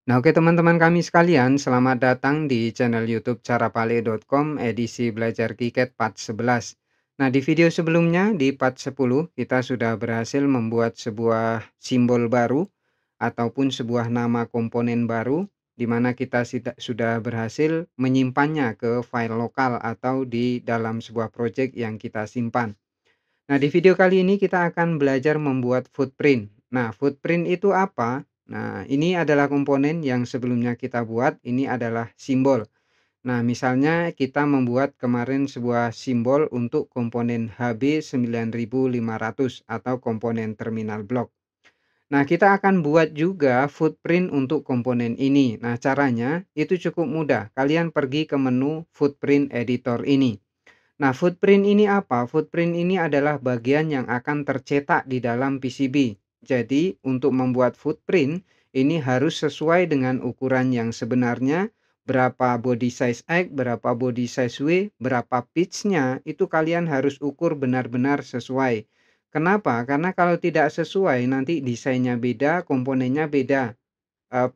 Nah, oke teman-teman kami sekalian, selamat datang di channel YouTube carapale.com edisi belajar KiCad part 11. Nah, di video sebelumnya di part 10 kita sudah berhasil membuat sebuah simbol baru ataupun sebuah nama komponen baru di mana kita sudah berhasil menyimpannya ke file lokal atau di dalam sebuah project yang kita simpan. Nah, di video kali ini kita akan belajar membuat footprint. Nah, footprint itu apa? Nah, ini adalah komponen yang sebelumnya kita buat, ini adalah simbol. Nah, misalnya kita membuat kemarin sebuah simbol untuk komponen HB9500 atau komponen terminal block. Nah, kita akan buat juga footprint untuk komponen ini. Nah, caranya itu cukup mudah. Kalian pergi ke menu footprint editor ini. Nah, footprint ini apa? Footprint ini adalah bagian yang akan tercetak di dalam PCB. Jadi, untuk membuat footprint, ini harus sesuai dengan ukuran yang sebenarnya, berapa body size X, berapa body size W, berapa pitch-nya, itu kalian harus ukur benar-benar sesuai. Kenapa? Karena kalau tidak sesuai, nanti desainnya beda, komponennya beda.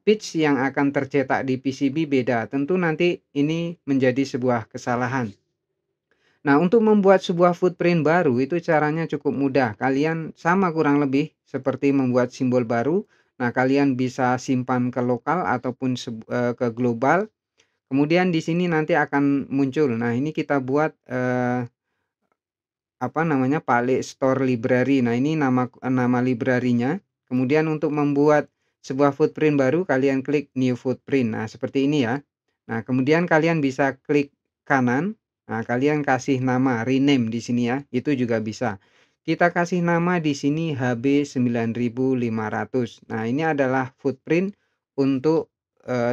Pitch yang akan tercetak di PCB beda. Tentu nanti ini menjadi sebuah kesalahan. Nah, untuk membuat sebuah footprint baru itu caranya cukup mudah. Kalian sama kurang lebih seperti membuat simbol baru. Nah, kalian bisa simpan ke lokal ataupun ke global. Kemudian di sini nanti akan muncul. Nah, ini kita buat apa namanya? Pale Store Library. Nah, ini nama library-nya. Kemudian untuk membuat sebuah footprint baru kalian klik new footprint. Nah, seperti ini ya. Nah, kemudian kalian bisa klik kanan. Nah, kalian kasih nama rename di sini ya. Itu juga bisa. Kita kasih nama di sini HB9500. Nah, ini adalah footprint untuk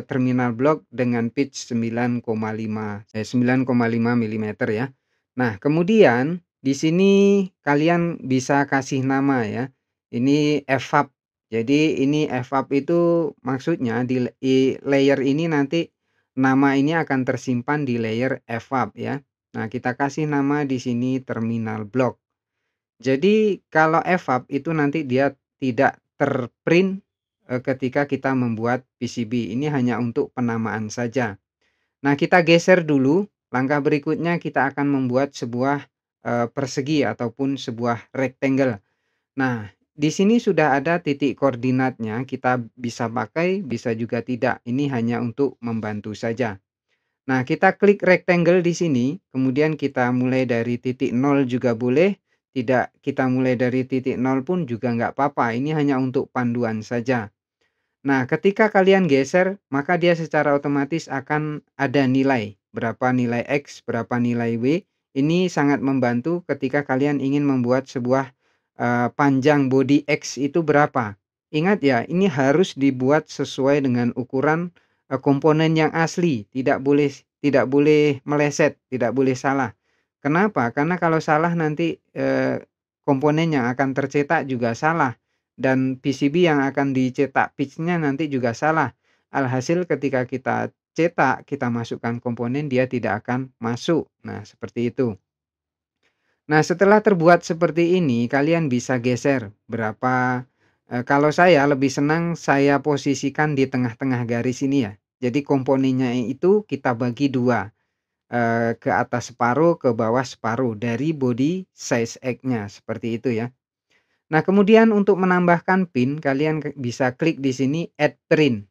terminal block dengan pitch 9,5 mm ya. Nah, kemudian di sini kalian bisa kasih nama ya. Ini FAB. Jadi ini FAB itu maksudnya di layer ini nanti nama ini akan tersimpan di layer FAB ya. Nah, kita kasih nama di sini terminal block. Jadi kalau FAB itu nanti dia tidak terprint ketika kita membuat PCB. Ini hanya untuk penamaan saja. Nah, kita geser dulu. Langkah berikutnya kita akan membuat sebuah persegi ataupun sebuah rectangle. Nah, di sini sudah ada titik koordinatnya. Kita bisa pakai, bisa juga tidak. Ini hanya untuk membantu saja. Nah, kita klik rectangle di sini, kemudian kita mulai dari titik 0 juga boleh, tidak kita mulai dari titik 0 pun juga nggak apa-apa. Ini hanya untuk panduan saja. Nah, ketika kalian geser, maka dia secara otomatis akan ada nilai. Berapa nilai X, berapa nilai W. Ini sangat membantu ketika kalian ingin membuat sebuah panjang body X itu berapa. Ingat ya, ini harus dibuat sesuai dengan ukuran komponen yang asli. Tidak boleh meleset, tidak boleh salah. Kenapa? Karena kalau salah nanti komponen yang akan tercetak juga salah. Dan PCB yang akan dicetak pitch-nya nanti juga salah. Alhasil ketika kita cetak, kita masukkan komponen, dia tidak akan masuk. Nah, seperti itu. Nah, setelah terbuat seperti ini, kalian bisa geser berapa. Kalau saya lebih senang saya posisikan di tengah-tengah garis ini ya. Jadi komponennya itu kita bagi dua, ke atas separuh, ke bawah separuh dari body size X-nya, seperti itu ya. Nah, kemudian untuk menambahkan pin, kalian bisa klik di sini add pin.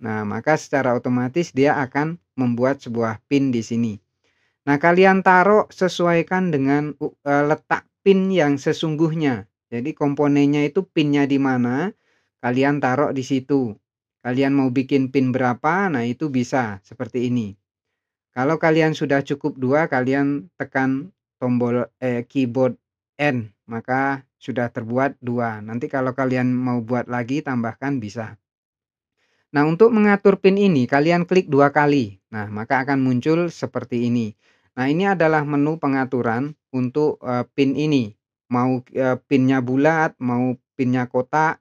Nah, maka secara otomatis dia akan membuat sebuah pin di sini. Nah, kalian taruh sesuaikan dengan letak pin yang sesungguhnya. Jadi komponennya itu pinnya di mana, kalian taruh di situ. Kalian mau bikin pin berapa, nah itu bisa seperti ini. Kalau kalian sudah cukup dua, kalian tekan tombol keyboard N, maka sudah terbuat dua. Nanti kalau kalian mau buat lagi, tambahkan bisa. Nah, untuk mengatur pin ini, kalian klik dua kali. Nah, maka akan muncul seperti ini. Nah, ini adalah menu pengaturan untuk pin ini. Mau pinnya bulat, mau pinnya kotak,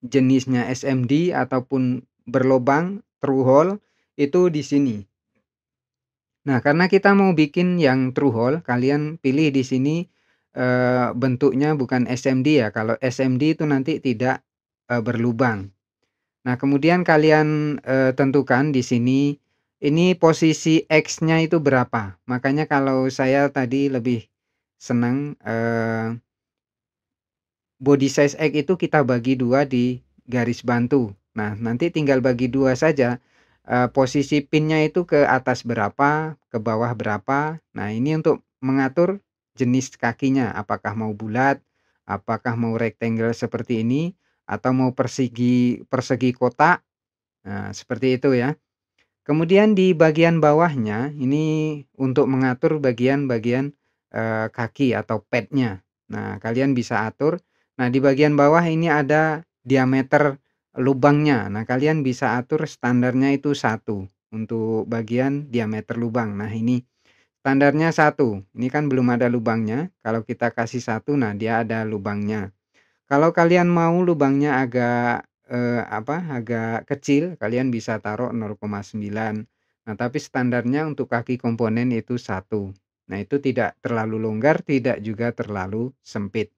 jenisnya SMD ataupun berlobang, through hole, itu di sini. Nah, karena kita mau bikin yang true hole, kalian pilih di sini bentuknya bukan SMD ya. Kalau SMD itu nanti tidak berlubang. Nah, kemudian kalian, tentukan di sini, ini posisi X-nya itu berapa. Makanya kalau saya tadi lebih senang, body size X itu kita bagi 2 di garis bantu. Nah, nanti tinggal bagi 2 saja, posisi pinnya itu ke atas berapa, ke bawah berapa. Nah, ini untuk mengatur jenis kakinya, apakah mau bulat, apakah mau rectangle seperti ini, atau mau persegi persegi kotak. Nah, seperti itu ya. Kemudian di bagian bawahnya, ini untuk mengatur bagian-bagian, kaki atau padnya. Nah, kalian bisa atur. Nah, di bagian bawah ini ada diameter lubangnya. Nah, kalian bisa atur standarnya itu 1 untuk bagian diameter lubang. Nah, ini standarnya 1. Ini kan belum ada lubangnya. Kalau kita kasih 1, nah dia ada lubangnya. Kalau kalian mau lubangnya agak, agak kecil, kalian bisa taruh 0,9. Nah, tapi standarnya untuk kaki komponen itu 1. Nah, itu tidak terlalu longgar, tidak juga terlalu sempit.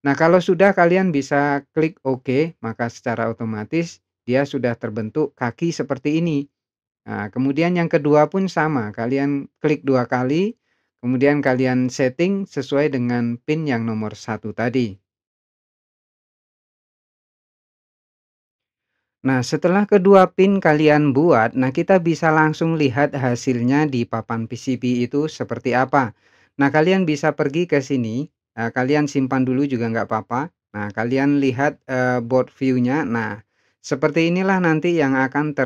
Nah, kalau sudah kalian bisa klik OK, maka secara otomatis dia sudah terbentuk kaki seperti ini. Nah, kemudian yang kedua pun sama, kalian klik 2 kali, kemudian kalian setting sesuai dengan pin yang nomor 1 tadi. Nah, setelah kedua pin kalian buat, nah kita bisa langsung lihat hasilnya di papan PCB itu seperti apa. Nah, kalian bisa pergi ke sini, kalian simpan dulu juga nggak apa-apa. Nah, kalian lihat, board view-nya. Nah, seperti inilah nanti yang akan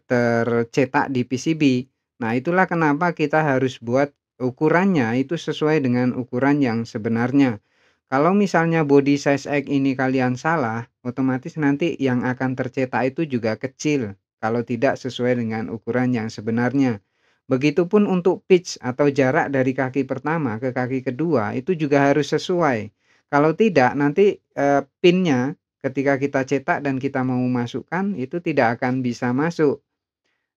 tercetak di PCB. Nah, itulah kenapa kita harus buat ukurannya itu sesuai dengan ukuran yang sebenarnya. Kalau misalnya body size X ini kalian salah, otomatis nanti yang akan tercetak itu juga kecil, kalau tidak sesuai dengan ukuran yang sebenarnya. Begitupun untuk pitch atau jarak dari kaki pertama ke kaki kedua itu juga harus sesuai. Kalau tidak nanti, pinnya ketika kita cetak dan kita mau masukkan itu tidak akan bisa masuk.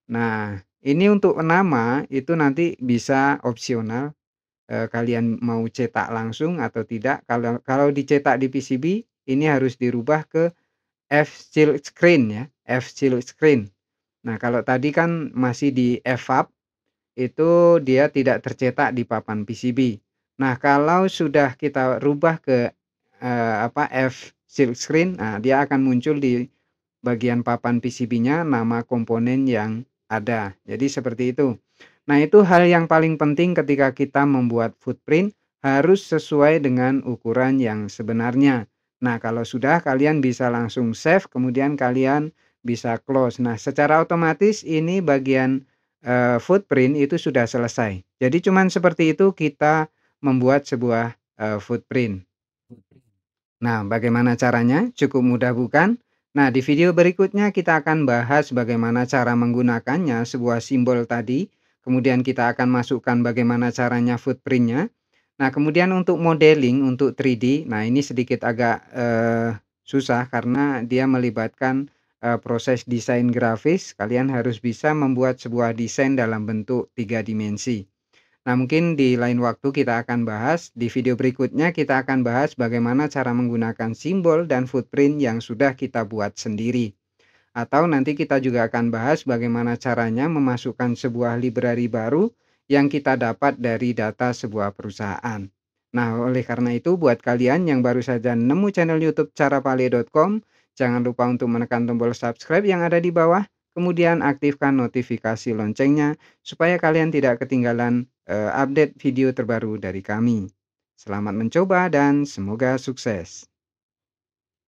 Nah, ini untuk nama itu nanti bisa opsional. Kalian mau cetak langsung atau tidak. Kalau dicetak di PCB, ini harus dirubah ke F-Seal Screen ya, F-Seal Screen. Nah, kalau tadi kan masih di EVAP, itu dia tidak tercetak di papan PCB. Nah, kalau sudah kita rubah ke, F-Seal Screen, nah dia akan muncul di bagian papan PCB-nya nama komponen yang ada. Jadi seperti itu. Nah, itu hal yang paling penting ketika kita membuat footprint, harus sesuai dengan ukuran yang sebenarnya. Nah, kalau sudah kalian bisa langsung save, kemudian kalian bisa close. Nah, secara otomatis ini bagian, footprint itu sudah selesai. Jadi cuman seperti itu kita membuat sebuah, footprint. Nah, bagaimana caranya? Cukup mudah bukan? Nah, di video berikutnya kita akan bahas bagaimana cara menggunakannya sebuah simbol tadi. Kemudian kita akan masukkan bagaimana caranya footprintnya. Nah, kemudian untuk modeling untuk 3D, nah ini sedikit agak susah karena dia melibatkan proses desain grafis. Kalian harus bisa membuat sebuah desain dalam bentuk 3 dimensi. Nah, mungkin di lain waktu kita akan bahas, di video berikutnya kita akan bahas bagaimana cara menggunakan simbol dan footprint yang sudah kita buat sendiri. Atau nanti kita juga akan bahas bagaimana caranya memasukkan sebuah library baru yang kita dapat dari data sebuah perusahaan. Nah, oleh karena itu buat kalian yang baru saja nemu channel YouTube carapale.com, jangan lupa untuk menekan tombol subscribe yang ada di bawah, kemudian aktifkan notifikasi loncengnya supaya kalian tidak ketinggalan update video terbaru dari kami. Selamat mencoba dan semoga sukses.